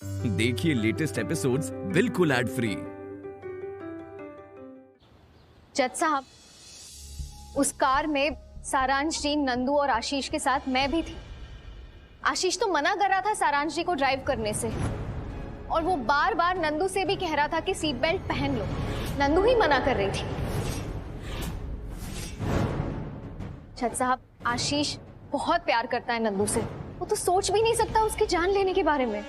देखिए latest episodes बिल्कुल ad free. जज साहब, उस कार में सारांश जी, नंदू और आशीष के साथ मैं भी थी। आशीष तो मना कर रहा था सारांश जी को ड्राइव करने से, और वो बार बार नंदू से भी कह रहा था कि सीट बेल्ट पहन लो। नंदू ही मना कर रही थी। जज साहब, आशीष बहुत प्यार करता है नंदू से। वो तो सोच भी नहीं सकता उसकी जान लेने के बारे में।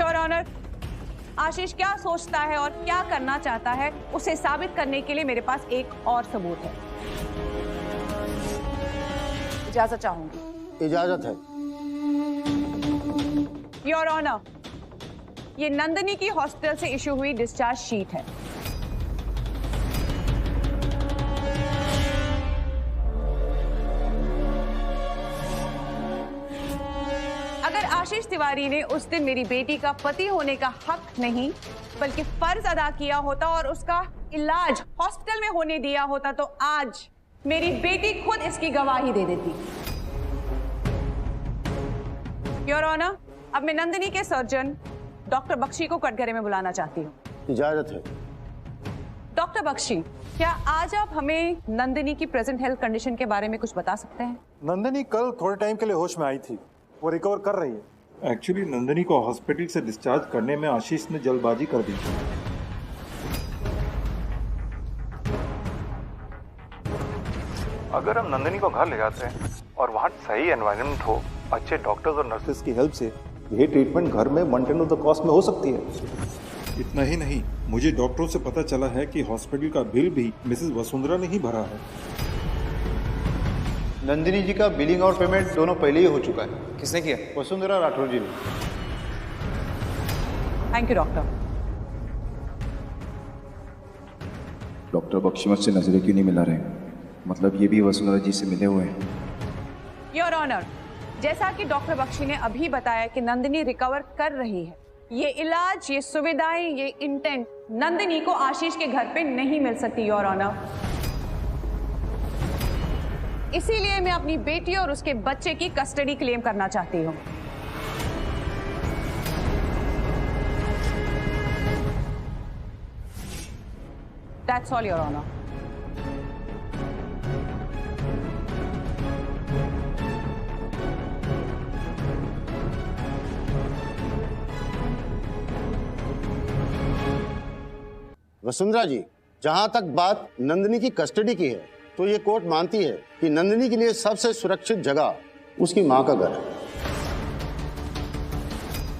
योर ऑनर, आशीष क्या सोचता है और क्या करना चाहता है उसे साबित करने के लिए मेरे पास एक और सबूत है। इजाजत चाहूंगी। इजाजत है। योर ऑनर, ये नंदिनी की हॉस्पिटल से इशू हुई डिस्चार्ज शीट है। अगर आशीष तिवारी ने उस दिन मेरी बेटी का पति होने का हक नहीं बल्कि फर्ज अदा किया होता और उसका इलाज हॉस्पिटल में होने दिया होता तो आज मेरी बेटी खुद इसकी गवाही दे देती। योर ऑनर, अब मैं नंदिनी के सर्जन डॉक्टर बख्शी को कटघरे में बुलाना चाहती हूँ। इजाजत है। डॉक्टर बख्शी, क्या आज आप हमें नंदिनी की प्रेजेंट हेल्थ कंडीशन के बारे में कुछ बता सकते हैं? नंदिनी कल थोड़े टाइम के लिए होश में आई थी, वो रिकवर कर रही है। एक्चुअली नंदिनी को हॉस्पिटल से डिस्चार्ज करने में आशीष ने जल्दबाजी कर दी थी। अगर हम नंदिनी को घर ले जाते हैं और वहाँ सही एनवायरनमेंट हो, अच्छे डॉक्टर्स और नर्सेस की हेल्प से ये ट्रीटमेंट घर में 1/10 ऑफ द कॉस्ट में हो सकती है। इतना ही नहीं, मुझे डॉक्टरों से पता चला है कि हॉस्पिटल का बिल भी मिसेस वसुंधरा ने ही भरा है। नंदिनी जी का बिलिंग और पेमेंट दोनों पहले ही हो चुका है। किसने किया? वसुंधरा राठौर जी ने। Thank you doctor. Doctor Bakshi मुझसे नजरें क्यों नहीं मिला रहे? मतलब ये भी वसुंधरा जी से मिले हुए हैं? योर ऑनर, जैसा कि डॉक्टर बख्शी ने अभी बताया कि नंदिनी रिकवर कर रही है, ये इलाज, ये सुविधाएं, ये इंटेंट नंदिनी को आशीष के घर पे नहीं मिल सकती। योर ऑनर, इसीलिए मैं अपनी बेटी और उसके बच्चे की कस्टडी क्लेम करना चाहती हूँ। That's all your honour. Vasundhara ji, जहां तक बात नंदिनी की कस्टडी की है, तो ये कोर्ट मानती है कि नंदिनी के लिए सबसे सुरक्षित जगह उसकी मां का घर है।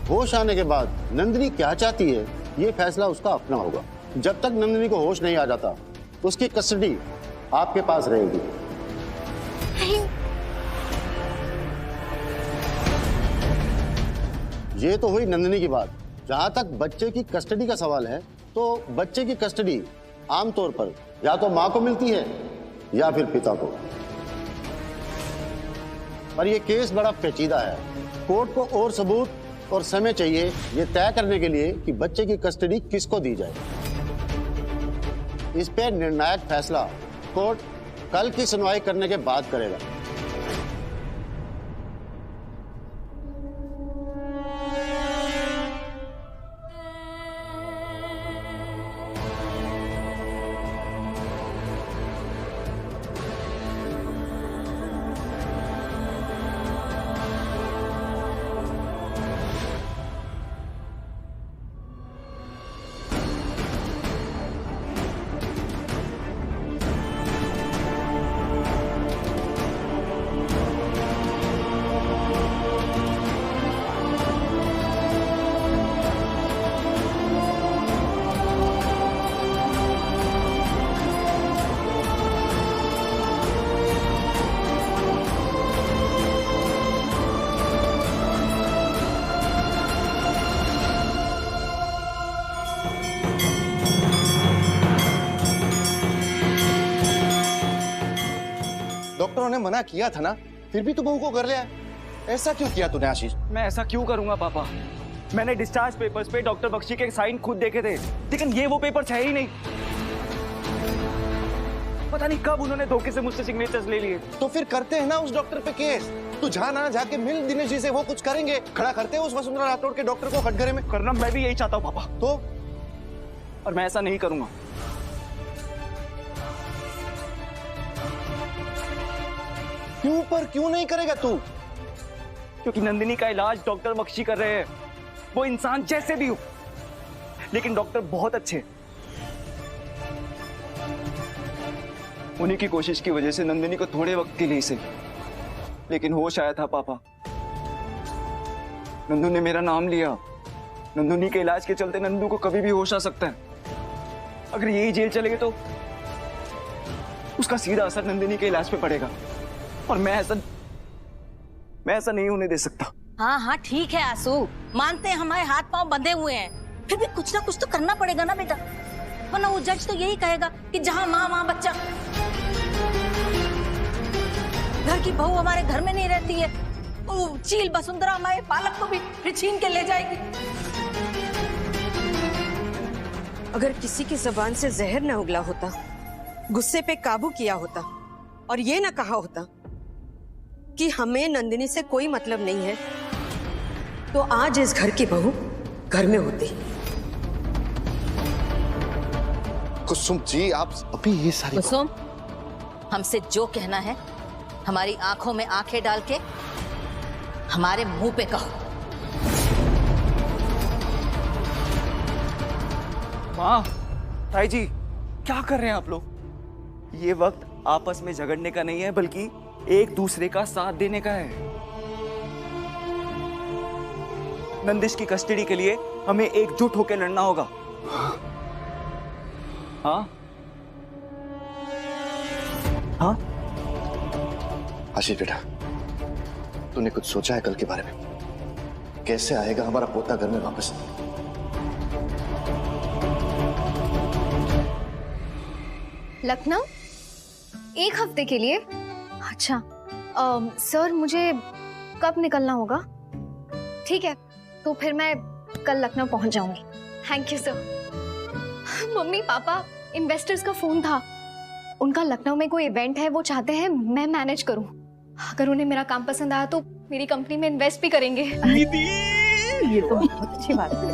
होश आने के बाद नंदिनी क्या चाहती है, ये फैसला उसका अपना होगा। जब तक नंदिनी को होश नहीं आ जाता, उसकी कस्टडी आपके पास रहेगी। ये तो हुई नंदिनी की बात। जहां तक बच्चे की कस्टडी का सवाल है, तो बच्चे की कस्टडी आमतौर पर या तो मां को मिलती है या फिर पिता को। पर यह केस बड़ा पेचीदा है। कोर्ट को और सबूत और समय चाहिए यह तय करने के लिए कि बच्चे की कस्टडी किसको दी जाए। इस पर निर्णायक फैसला कोर्ट कल की सुनवाई करने के बाद करेगा। डॉक्टरों ने मना किया था ना, फिर भी तू बहू को घर ले आया। ऐसा क्यों किया तूने आशीष? मैं ऐसा क्यों करूंगा पापा? मैंने डिस्चार्ज पेपर्स पे डॉक्टर बख्शी के साइन खुद देखे थे, लेकिन ये वो पेपर्स है ही नहीं। पता नहीं कब उन्होंने धोखे से मुझसे सिग्नेचर्स ले लिए। तो फिर करते हैं ना उस डॉक्टर पे केस। तू जाना, जाके मिल दिनेश जी से, वो कुछ करेंगे। खड़ा करते हैं उस वसुंधरा राठौड़ के डॉक्टर को कटघरे में। करना मैं भी यही चाहता हूँ पापा। तो और मैं ऐसा नहीं करूंगा। क्यों नहीं करेगा तू? क्योंकि नंदिनी का इलाज डॉक्टर बख्शी कर रहे हैं। वो इंसान जैसे भी हो, लेकिन डॉक्टर बहुत अच्छे। उन्हीं की कोशिश की वजह से नंदिनी को थोड़े वक्त के लिए से, लेकिन होश आया था पापा। नंदू ने मेरा नाम लिया। नंदुनी के इलाज के चलते नंदू को कभी भी होश आ सकता है। अगर यही जेल चले गए तो उसका सीधा असर नंदिनी के इलाज पे पड़ेगा, और मैं ऐसा नहीं होने दे सकता। हाँ हाँ ठीक है आंसू, मानते हैं हमारे हाथ पांव बंधे हुए हैं, फिर भी कुछ ना कुछ तो करना पड़ेगा ना बेटा, वरना वो जज तो यही कहेगा कि जहाँ माँ वहाँ बच्चा। घर की बहू हमारे घर में नहीं रहती है, वो चील वसुंधरा हमारे पालक को भी फिर छीन के ले जाएगी। अगर किसी की जबान से जहर न उगला होता, गुस्से पे काबू किया होता और ये ना कहा होता कि हमें नंदिनी से कोई मतलब नहीं है, तो आज इस घर की बहू घर में होती। कुसुम जी, आप अभी ये सारी कुसुम, हमसे जो कहना है हमारी आंखों में आंखें डाल के हमारे मुंह पे कहो। माँ, ताई जी, क्या कर रहे हैं आप लोग? ये वक्त आपस में झगड़ने का नहीं है, बल्कि एक दूसरे का साथ देने का है। नंदिश की कस्टडी के लिए हमें एकजुट होकर लड़ना होगा। हाँ हाँ आशीष बेटा, तूने कुछ सोचा है कल के बारे में? कैसे आएगा हमारा पोता घर में वापस? लखनऊ 1 हफ्ते के लिए? अच्छा सर, मुझे कब निकलना होगा? ठीक है, तो फिर मैं कल लखनऊ पहुंच जाऊंगी। Thank you sir. Mummy papa, investors का फोन था, उनका लखनऊ में कोई इवेंट है, वो चाहते हैं मैं मैनेज करूं। अगर उन्हें मेरा काम पसंद आया तो मेरी कंपनी में इन्वेस्ट भी करेंगे। दीदी, ये तो बहुत अच्छी बात है।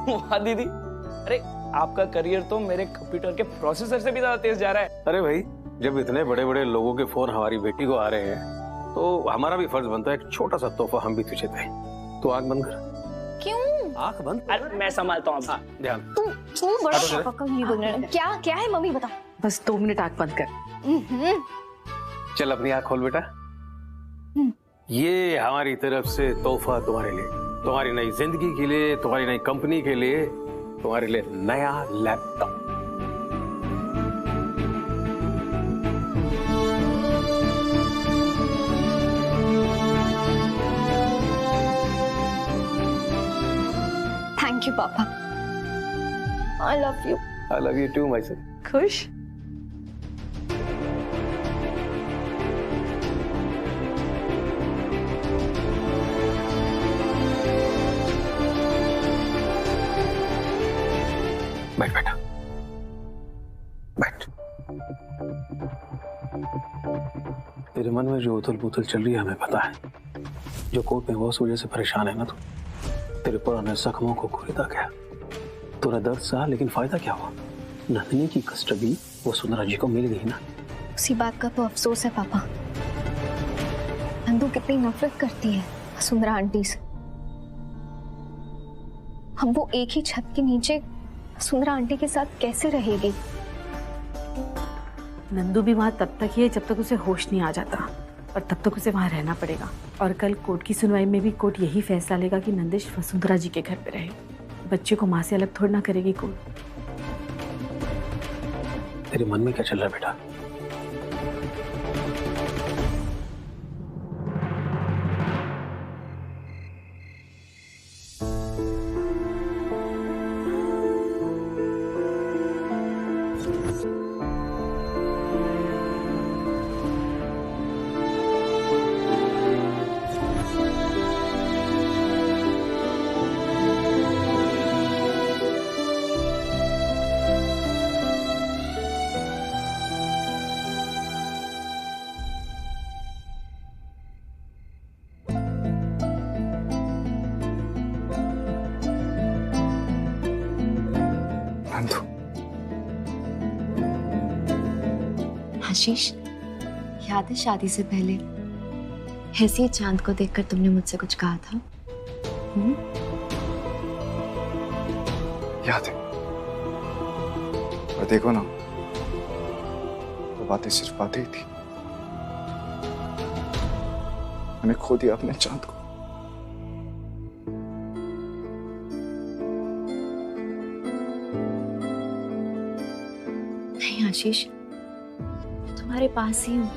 वाह दीदी, अरे आपका करियर तो मेरे कंप्यूटर के प्रोसेसर से भी ज्यादा तेज जा रहा है। अरे भाई, जब इतने बड़े बड़े लोगों के फोन हमारी बेटी को आ रहे हैं तो हमारा भी फर्ज बनता है एक छोटा सा तोहफा हम भी तुझे दें। तो आंख बंद कर। क्यों? आंख बंद। अरे मैं संभालता हूँ। हाँ, ध्यान। तू बड़ा पापा का ये बोल रहा है। क्या है मम्मी, बता। बस 2 मिनट आंख बंद कर। चल अपनी आंख खोल बेटा। ये हमारी तरफ से तोहफा तुम्हारे लिए, तुम्हारी नई जिंदगी के लिए, तुम्हारी नई कंपनी के लिए, तुम्हारे लिए नया लैपटॉप। थैंक यू पापा। I love you. I love you too my son. खुश? बैठ बेटा, बैठ। तेरे मन में जो उथल पुथल चल रही है हमें पता है। जो कोर्ट में बहुत वजह से परेशान है ना, तो तेरे पुराने जख्मों को खुदा गया। तूने दर्द सहा, लेकिन फायदा क्या हुआ? नंदिनी की कस्टडी वसुंधरा जी को मिल गई ना। उसी बात का तो अफसोस है पापा। नंदू कितनी नफरत करती है वसुंधरा आंटी से। हम वो एक ही छत के नीचे वसुंधरा आंटी के साथ कैसे रहेगी? नंदू भी वहाँ तब तक ही है जब तक उसे होश नहीं आ जाता, और तब तक उसे वहाँ रहना पड़ेगा। और कल कोर्ट की सुनवाई में भी कोर्ट यही फैसला लेगा कि नंदिश वसुंधरा जी के घर पे रहे। बच्चे को माँ से अलग थोड़ी ना करेगी कोर्ट। तेरे मन में क्या चल रहा है बेटा? आशीष, याद है शादी से पहले ऐसे ही चांद को देखकर तुमने मुझसे कुछ कहा था? याद है। और देखो ना, वो बातें सिर्फ बातें ही थी। मैंने खो दिया अपने चांद को। नहीं आशीष, तुम्हारे पास ही हूं।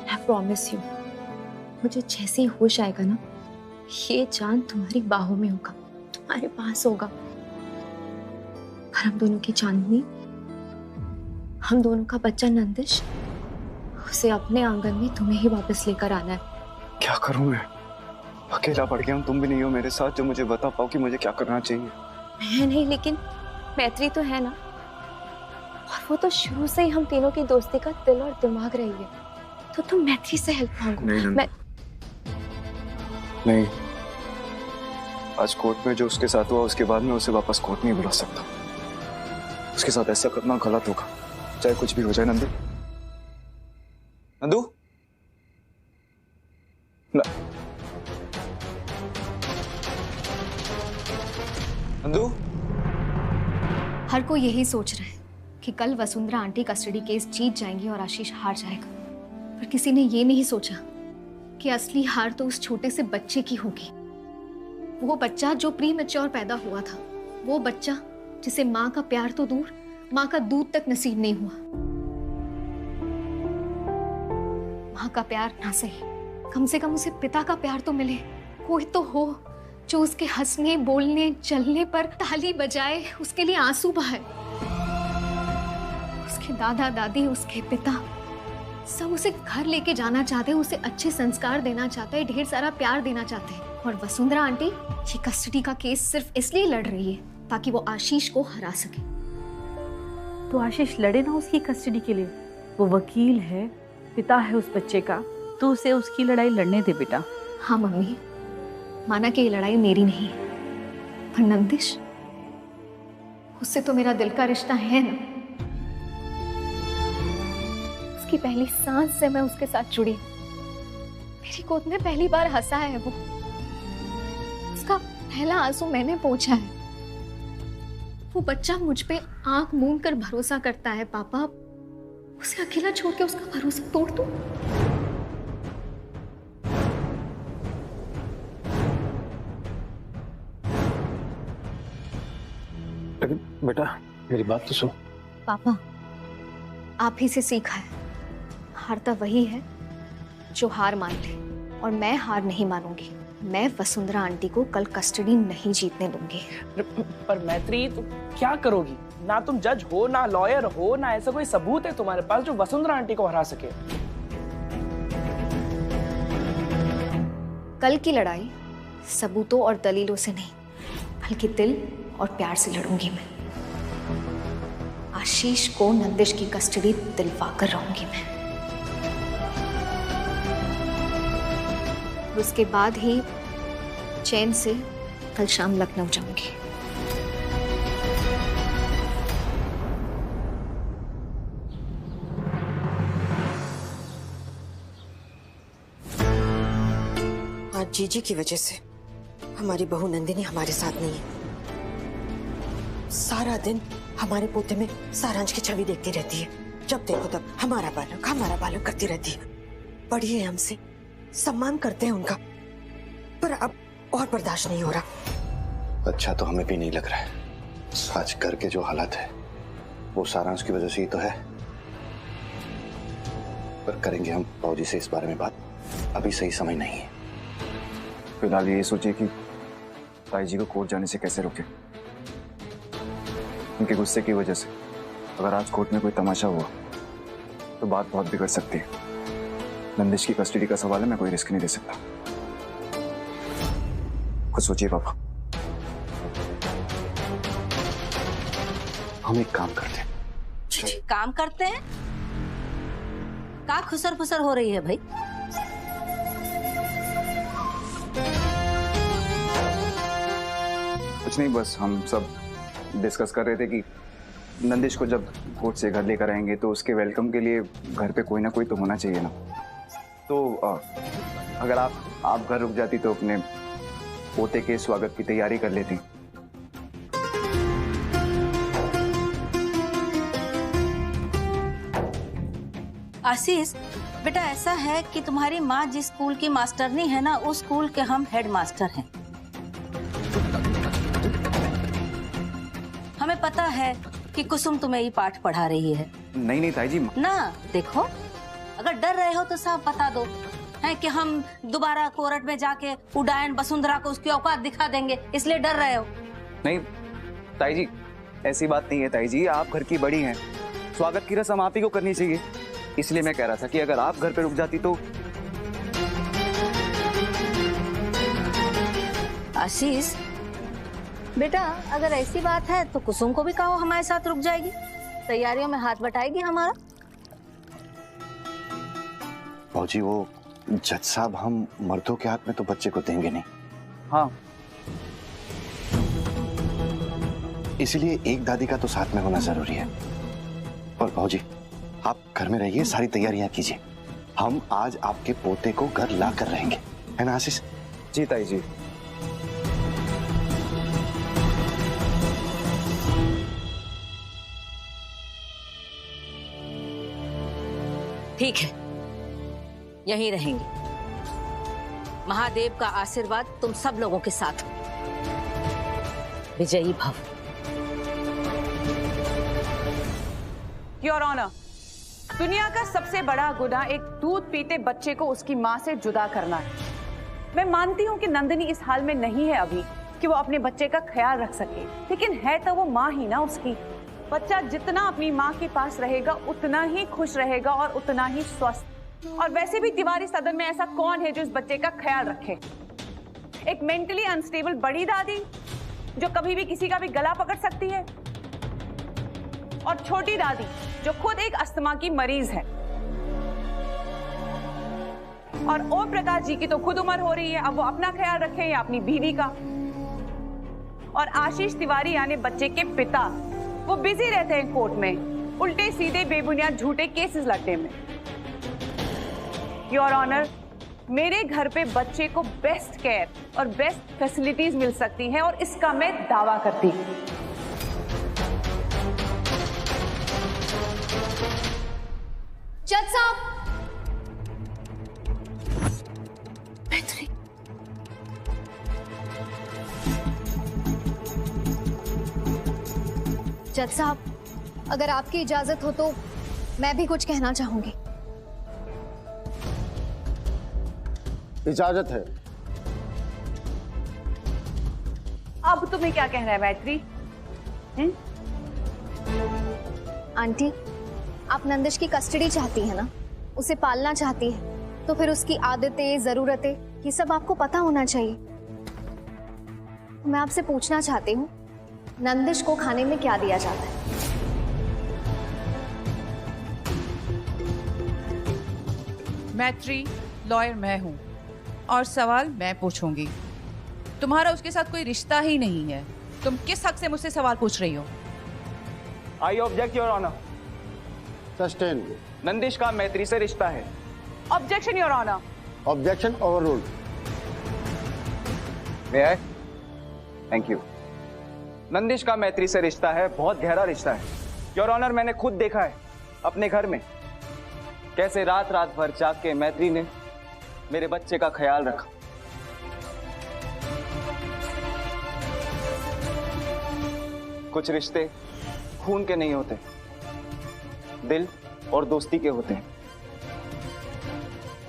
I promise you, मुझे जैसे ही होश आएगा ना, ये चांद तुम्हारी बाहों में होगा, तुम्हारे पास होगा। और हम दोनों की चांदनी, हम दोनों का बच्चा नंदिश, उसे अपने आंगन में तुम्हें ही वापस लेकर आना है। क्या करूं मैं? अकेला पड़ गया हूं, तुम भी नहीं हो मेरे साथ जो मुझे बता पाओ कि मुझे क्या करना चाहिए। मैं नहीं, लेकिन मैत्री तो है ना, और वो तो शुरू से ही हम तीनों की दोस्ती का दिल और दिमाग रही है, तो तुम मैत्री से हेल्प मांगो। नहीं, आज कोर्ट में जो उसके साथ हुआ उसके बाद मैं उसे वापस कोर्ट नहीं बुला सकता। उसके साथ ऐसा करना गलत होगा, चाहे कुछ भी हो जाए। नंदू, नंदू, नंदू। हर कोई यही सोच रहा है कि कल वसुंधरा आंटी कस्टडी केस जीत जाएंगी और आशीष हार जाएगा, पर किसी ने ये नहीं सोचा कि असली हार तो उस छोटे से बच्चे की होगी। वो बच्चा जो प्री मैच्योर पैदा हुआ था, वो बच्चा जिसे माँ का प्यार तो दूर, माँ का दूध तक नसीब नहीं हुआ। माँ का प्यार ना सही, कम से कम उसे पिता का प्यार तो मिले। कोई तो हो जो उसके हंसने, बोलने, चलने पर ताली बजाए, उसके लिए आंसू बहाए। उसके दादा दादी, उसके पिता सब उसे घर लेके जाना चाहते हैं, उसे अच्छे संस्कार देना चाहते हैं, ढेर सारा प्यार देना चाहते हैं। और वसुंधरा आंटी ये कस्टडी का केस सिर्फ इसलिए लड़ रही है ताकि वो आशीष को हरा सके। तो आशीष लड़े ना उसकी कस्टडी के लिए, वो वकील है, पिता है उस बच्चे का, तो उसे उसकी लड़ाई लड़ने दे बेटा। हाँ मम्मी, माना कि ये लड़ाई मेरी नहीं है, पर नंदिश, उससे तो मेरा दिल का रिश्ता है ना। उसकी पहली सांस से मैं उसके साथ जुड़ी, मेरी गोद में पहली बार हंसा है वो, उसका पहला आंसू मैंने पोंछा है। वो बच्चा मुझ पे आंख मूंद कर भरोसा करता है। पापा, उसे अकेला छोड़ के उसका भरोसा तोड़ दूं? लेकिन बेटा मेरी बात तो सुनो। पापा, आप ही से सीखा है, हारता वही है जो हार मान ले, और मैं हार नहीं मानूंगी। मैं वसुंधरा आंटी को कल कस्टडी नहीं जीतने दूंगी। पर मैत्री, तुम क्या करोगी? ना तुम जज हो, ना लॉयर हो, ना ऐसा कोई सबूत है तुम्हारे पास जो वसुंधरा आंटी को हरा सके। कल की लड़ाई सबूतों और दलीलों से नहीं, बल्कि दिल और प्यार से लड़ूंगी मैं। आशीष को नंदिश की कस्टडी दिलवा कर रहूंगी मैं। उसके बाद ही चैन से कल शाम लखनऊ जाऊंगी। आज जीजी की वजह से हमारी बहू नंदिनी हमारे साथ नहीं है। सारा दिन हमारे पोते में सारांश की छवि देखती रहती है, जब देखो तब हमारा बालक करती रहती है। बड़ी है हमसे, सम्मान करते हैं उनका, पर अब और बर्दाश्त नहीं हो रहा। अच्छा तो हमें भी नहीं लग रहा है। आज घर के जो हालात है वो सारांश की वजह से ही तो है, पर करेंगे हम फौजी से इस बारे में बात। अभी सही समय नहीं है। फिलहाल ये सोचिए कि ताई जी को कोर्ट जाने से कैसे रोके। उनके गुस्से की वजह से अगर आज कोर्ट में कोई तमाशा हुआ तो बात बहुत बिगड़ सकती है। नंदिश की कस्टडी का सवाल है, मैं कोई रिस्क नहीं ले सकता। कुछ सोचिए पापा। हम एक काम करते हैं। काम करते हैं? का खुसर फुसर हो रही है भाई? कुछ नहीं, बस हम सब डिस्कस कर रहे थे कि नंदिश को जब कोर्ट से घर लेकर आएंगे तो उसके वेलकम के लिए घर पे कोई ना कोई तो होना चाहिए ना। तो अगर आप घर रुक जाती तो अपने पोते के स्वागत की तैयारी कर लेती। आशीष बेटा, ऐसा है कि तुम्हारी माँ जिस स्कूल की मास्टरनी है ना, उस स्कूल के हम हेड मास्टर हैं। हमें पता है कि कुसुम तुम्हें ये पाठ पढ़ा रही है। नहीं ताई जी। ना देखो, अगर डर रहे हो तो साफ बता दो है कि हम दोबारा कोर्ट में जाके उडायन वसुंधरा को उसकी औकात दिखा देंगे, इसलिए डर रहे हो। नहीं ताई जी, ऐसी बात नहीं है ताई जी, आप घर की बड़ी हैं, स्वागत की रस्म आप ही को करनी चाहिए। इसलिए मैं कह रहा था कि अगर आप घर पे रुक जाती तो। आशीष बेटा, अगर ऐसी बात है तो कुसुम को भी कहो हमारे साथ रुक जाएगी, तैयारियों में हाथ बटाएगी हमारा। फौजी, वो जज साहब हम मर्दों के हाथ में तो बच्चे को देंगे नहीं। हाँ, इसलिए एक दादी का तो साथ में होना जरूरी है। और फौजी, आप घर में रहिए, सारी तैयारियां कीजिए। हम आज आपके पोते को घर ला कर रहेंगे, है ना आशीष? जी ताई जी। ठीक है, यहीं रहेंगे। महादेव का आशीर्वाद तुम सब लोगों के साथ हो। विजयी भव। योर ऑनर, दुनिया का सबसे बड़ा गुनाह एक दूध पीते बच्चे को उसकी माँ से जुदा करना है। मैं मानती हूँ कि नंदिनी इस हाल में नहीं है अभी कि वो अपने बच्चे का ख्याल रख सके, लेकिन है तो वो माँ ही ना उसकी। बच्चा जितना अपनी माँ के पास रहेगा उतना ही खुश रहेगा और उतना ही स्वस्थ। और वैसे भी तिवारी सदन में ऐसा कौन है जो इस बच्चे का ख्याल रखे? एक मेंटली अनस्टेबल बड़ी दादी जो कभी भी किसी का भी गला पकड़ सकती है, और छोटी दादी जो खुद एक अस्थमा की मरीज है। और ओम प्रकाश जी की तो खुद उम्र हो रही है, अब वो अपना ख्याल रखें या अपनी बीवी का। और आशीष तिवारी यानी बच्चे के पिता, वो बिजी रहते हैं कोर्ट में, उल्टे सीधे बेबुनियाद झूठे केसेस लड़ने में। योर ऑनर, मेरे घर पे बच्चे को बेस्ट केयर और बेस्ट फैसिलिटीज मिल सकती हैं, और इसका मैं दावा करती हूँ। जज साहब, जज साहब, अगर आपकी इजाजत हो तो मैं भी कुछ कहना चाहूंगी। इजाजत है। अब तुम्हें क्या कहना है मैत्री? आंटी, आप नंदिश की कस्टडी चाहती है ना, उसे पालना चाहती है, तो फिर उसकी आदतें, जरूरतें, ये सब आपको पता होना चाहिए। मैं आपसे पूछना चाहती हूँ, नंदिश को खाने में क्या दिया जाता है? मैत्री, लॉयर मैं हूँ और सवाल मैं पूछूंगी। तुम्हारा उसके साथ कोई रिश्ता ही नहीं है, तुम किस हक से मुझसे सवाल पूछ रही हो? I object your honour. Sustain. Nandish का मैत्री से रिश्ता है। Objection your honour. Objection overruled. May I? Thank you. Nandish का मैत्री से रिश्ता है, बहुत गहरा रिश्ता है। योर ऑनर, मैंने खुद देखा है अपने घर में कैसे रात रात भर जाग के मैत्री ने मेरे बच्चे का ख्याल रखा। कुछ रिश्ते खून के नहीं होते, दिल और दोस्ती के होते हैं।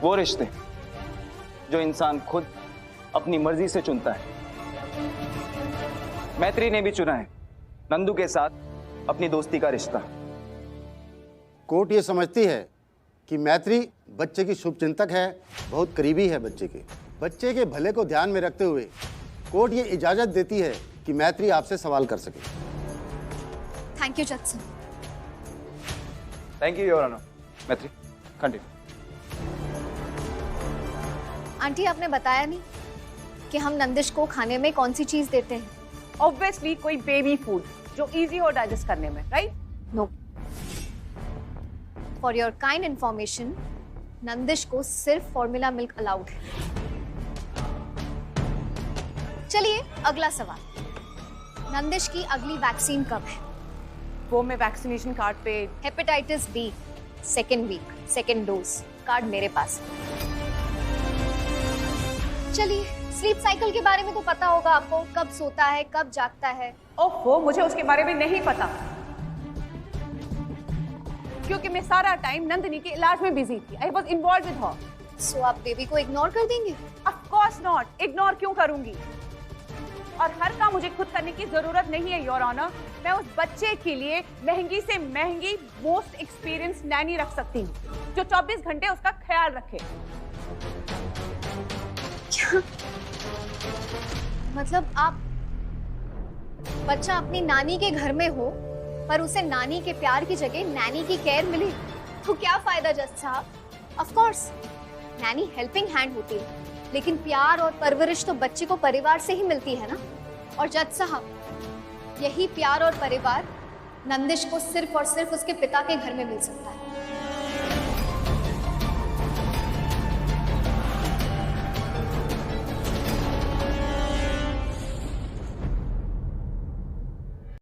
वो रिश्ते जो इंसान खुद अपनी मर्जी से चुनता है। मैत्री ने भी चुना है नंदू के साथ अपनी दोस्ती का रिश्ता। कोर्ट ये समझती है कि मैत्री बच्चे की शुभचिंतक है, बहुत करीबी है बच्चे के। बच्चे के भले को ध्यान में रखते हुए कोर्ट ये इजाजत देती है कि मैत्री आपसे सवाल कर सके। थैंक यू जज sir. Thank you your honour. Maitri continue. Aunty, आपने बताया नहीं कि हम नंदिश को खाने में कौन सी चीज देते हैं? ऑब्वियसली कोई बेबी फूड जो इजी हो डाइजेस्ट करने में, right? No. For your kind information, Nandish को सिर्फ फॉर्मूला मिल्क अलाउड है। चलिए अगला सवाल, नंदिश की अगली वैक्सीन कब है? वो मैं वैक्सीनेशन कार्ड पे hepatitis b second week, second dose, card मेरे पास है। चलिए, स्लीप साइकिल के बारे में तो पता होगा आपको, कब सोता है, कब जागता है। ओहो, मुझे उसके बारे में नहीं पता, क्योंकि मैं सारा टाइम नंदिनी के इलाज में बिजी थी। I was involve with her. So आप बेबी को इग्नोर कर देंगे? ऑफ कोर्स नॉट, इग्नोर क्यों करूंगी? और हर काम मुझे खुद करने की जरूरत नहीं है योर ऑनर। मैं उस बच्चे के लिए महंगी से महंगी मोस्ट एक्सपीरियंस नैनी रख सकती हूँ जो 24 घंटे उसका ख्याल रखे। मतलब आप, बच्चा अपनी नानी के घर में हो पर उसे नानी के प्यार की जगह नैनी की केयर मिली, तो क्या फायदा जज साहब? Of course Naini helping hand होती है, लेकिन प्यार और परवरिश तो बच्चे को परिवार से ही मिलती है ना। और जज साहब, यही प्यार और परिवार नंदिश को सिर्फ और सिर्फ उसके पिता के घर में मिल सकता है।